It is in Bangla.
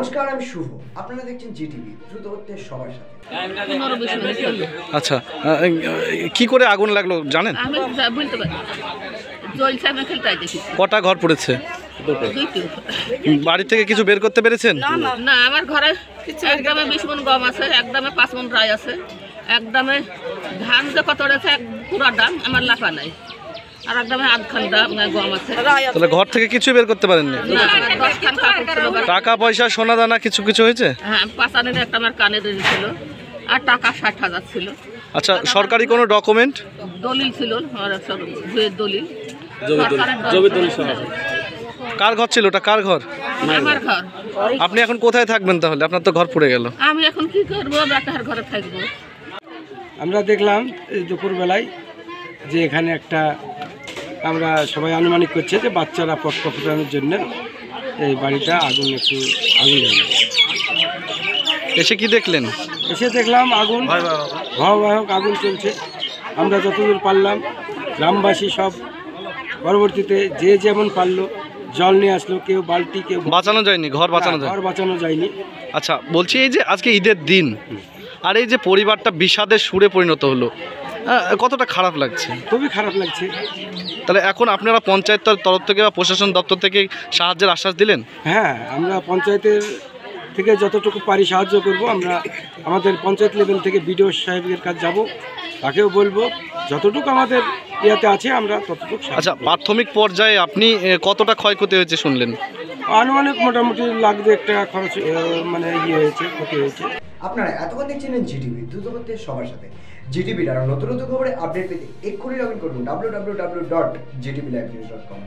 নমস্কার, আমি শুভ। আপনারা দেখছেন জিটিভি, দ্রুত হচ্ছে সবার সাথে। আচ্ছা, কি করে আগুন লাগলো জানেন? আমি বলতে পারি কটা ঘর পড়েছে? বাড়ি থেকে কিছু বের করতে পেরেছেন? না, আমার ঘরে একদমে 20 মণ গম আছে, একদমে 5 মণ রায় আছে, একদমে ধান যে কত রয়েছে পুরা দাম আমার লাফা নাই, আর একদমে আধখান দাম গম আছে। তাহলে ঘর থেকে কিছু বের করতে পারেননি? টাকা পয়সা সোনা দানা কিছু কিছু হয়েছে? হ্যাঁ, 5 আনের একটা আমার কানে ছিল, আর টাকা 60,000 ছিল। আচ্ছা, সরকারি কোনো ডকুমেন্ট? দলিল ছিল, দলিল। কার ঘর ছিল ওটা? কার ঘর? আমার ঘর। আপনি এখন কোথায় থাকবেন তাহলে? আপনার তো ঘর পড়ে গেল। আমি এখন কি করবো? বেকার ঘরে থাকবো। আমরা দেখলাম দুপুরবেলায় যে এখানে একটা, আমরা সবাই আনুমানিক করছে যে বাচ্চারা পক্ষ ফোটানোর জন্য এই বাড়িটা আগুন লেগে। এসে কি দেখলেন? এসে দেখলাম আগুন, ভয়াবহ আগুন চলছে। আমরা যতদূর পারলাম গ্রামবাসী সব পরবর্তীতে যে যেমন পারলো জল নিয়ে আসলো, কেউ বালতি, কেউ বাঁচানো যায়নি, ঘর বাঁচানো যায়নি। আচ্ছা, বলছি এই যে আজকে ঈদের দিন, আর এই যে পরিবারটা বিষাদের সুরে পরিণত হলো, কতটা খারাপ লাগছে? খুবই খারাপ লাগছে। তাহলে এখন আপনারা পঞ্চায়েতের তরফ থেকে বা প্রশাসন দপ্তর থেকে সাহায্যের আশ্বাস দিলেন? হ্যাঁ, আমরা পঞ্চায়েতের থেকে যতটুকু পারি সাহায্য করব। আমরা আমাদের পঞ্চায়েত লেভেল থেকে বিডিও সাহেবের কাছে যাব, তাকেও বলবো যতটুকু আমাদের ইয়াতে আছে আমরা ততটুকু। আচ্ছা, প্রাথমিক পর্যায়ে আপনি কতটা ক্ষয়ক্ষতি হয়েছে শুনলেন? আনুমানিক মোটামুটি লাখ-2 টাকা খরচ, মানে ক্ষতি হয়েছে। আপনারা এতক্ষণ দেখছিলেন জিটিভি, দ্রুত হচ্ছে সবার সাথে। জিটিভির আরও নতুন নতুন খবরে আপডেট পেতে এক্ষুনি লগ ইন করুন www.gtblivenews.com।